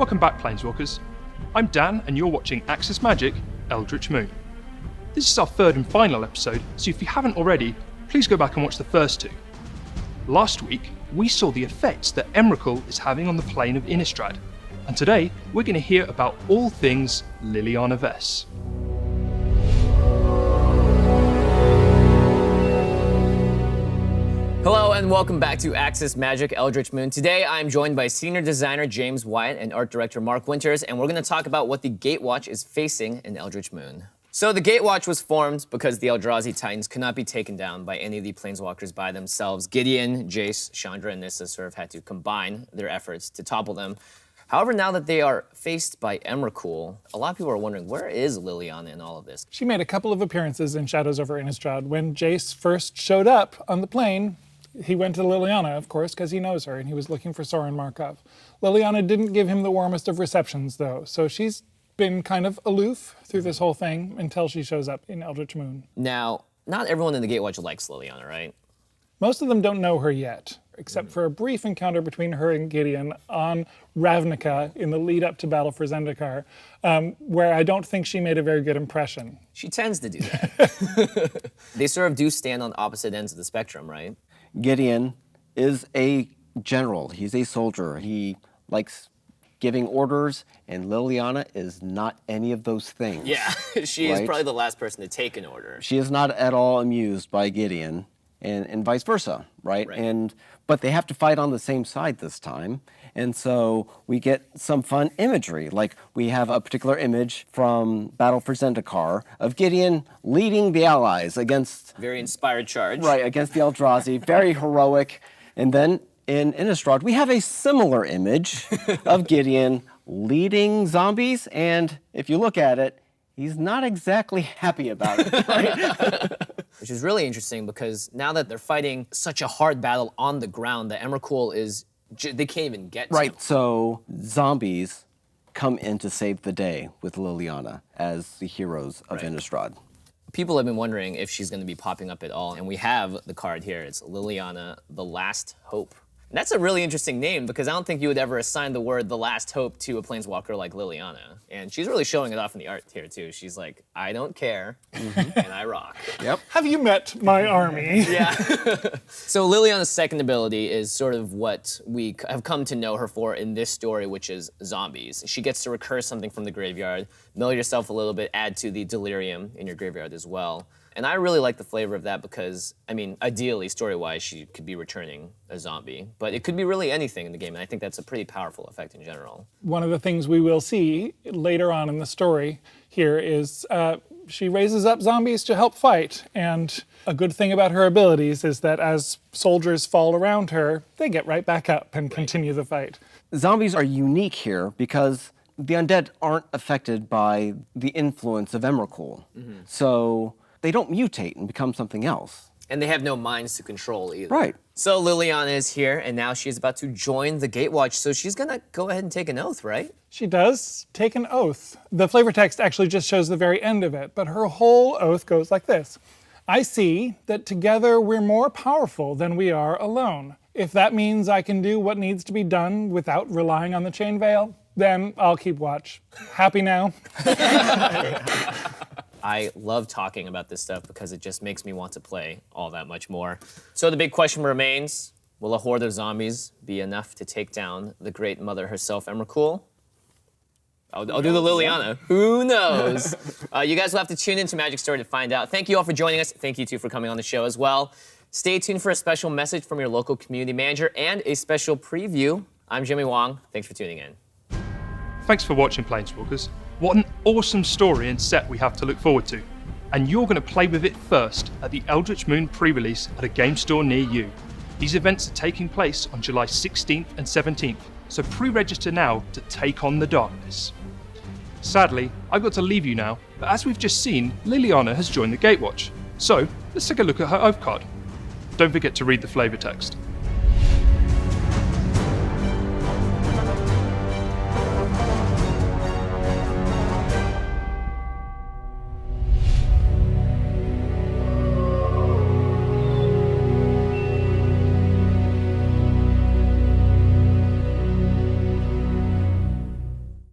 Welcome back, Planeswalkers. I'm Dan, and you're watching Axis Magic, Eldritch Moon. This is our third and final episode, so if you haven't already, please go back and watch the first two. Last week, we saw the effects that Emrakul is having on the plane of Innistrad, and today we're going to hear about all things Liliana Vess. Hello and welcome back to Axis Magic Eldritch Moon. Today I'm joined by senior designer James Wyatt and art director Mark Winters, and we're going to talk about what the Gatewatch is facing in Eldritch Moon. So the Gatewatch was formed because the Eldrazi Titans could not be taken down by any of the Planeswalkers by themselves. Gideon, Jace, Chandra, and Nissa sort of had to combine their efforts to topple them. However, now that they are faced by Emrakul, a lot of people are wondering, where is Liliana in all of this? She made a couple of appearances in Shadows over Innistrad. When Jace first showed up on the plane, he went to Liliana, of course, because he knows her, and he was looking for Sorin Markov. Liliana didn't give him the warmest of receptions, though, so she's been kind of aloof through this whole thing until she shows up in Eldritch Moon. Now, not everyone in the Gatewatch likes Liliana, right? Most of them don't know her yet, except for a brief encounter between her and Gideon on Ravnica in the lead up to Battle for Zendikar, where I don't think she made a very good impression. She tends to do that. They sort of do stand on opposite ends of the spectrum, right? Gideon is a general. He's a soldier. He likes giving orders, and Liliana is not any of those things. Yeah, she is probably the last person to take an order. She is not at all amused by Gideon, and vice versa, right? But they have to fight on the same side this time, and so we get some fun imagery. Like, we have a particular image from Battle for Zendikar of Gideon leading the allies against... Very inspired charge. Right, against the Eldrazi, very heroic. And then in Innistrad, we have a similar image of Gideon leading zombies, and if you look at it, he's not exactly happy about it, right? Which is really interesting because now that they're fighting such a hard battle on the ground, the Emrakul is, they can't even get to. Right, so zombies come in to save the day with Liliana as the heroes of Innistrad. People have been wondering if she's going to be popping up at all, and we have the card here. It's Liliana, the Last Hope. And that's a really interesting name because I don't think you would ever assign the word The Last Hope to a planeswalker like Liliana. And she's really showing it off in the art here, too. She's like, I don't care, and I rock. Yep. Have you met my army? Yeah. So Liliana's second ability is sort of what we have come to know her for in this story, which is zombies. She gets to recur something from the graveyard, mill yourself a little bit, add to the delirium in your graveyard as well. And I really like the flavor of that because, I mean, ideally, story-wise, she could be returning a zombie, but it could be really anything in the game, and I think that's a pretty powerful effect in general. One of the things we will see later on in the story here is she raises up zombies to help fight, and a good thing about her abilities is that as soldiers fall around her, they get right back up and continue the fight. Zombies are unique here because the undead aren't affected by the influence of Emrakul. So they don't mutate and become something else. And they have no minds to control either. Right. So Liliana is here, and now she's about to join the Gatewatch, so she's gonna go ahead and take an oath, right? She does take an oath. The flavor text actually just shows the very end of it, but her whole oath goes like this. I see that together we're more powerful than we are alone. If that means I can do what needs to be done without relying on the chain veil, then I'll keep watch. Happy now? I love talking about this stuff because it just makes me want to play all that much more. So the big question remains, will a horde of zombies be enough to take down the great mother herself, Emrakul? I'll do the Liliana. Who knows? You guys will have to tune into Magic Story to find out. Thank you all for joining us. Thank you, too, for coming on the show as well. Stay tuned for a special message from your local community manager and a special preview. I'm Jimmy Wong. Thanks for tuning in. Thanks for watching, Planeswalkers. What an awesome story and set we have to look forward to. And you're going to play with it first at the Eldritch Moon pre-release at a game store near you. These events are taking place on July 16th and 17th, so pre-register now to take on the darkness. Sadly, I've got to leave you now, but as we've just seen, Liliana has joined the Gatewatch. So, let's take a look at her oath card. Don't forget to read the flavor text.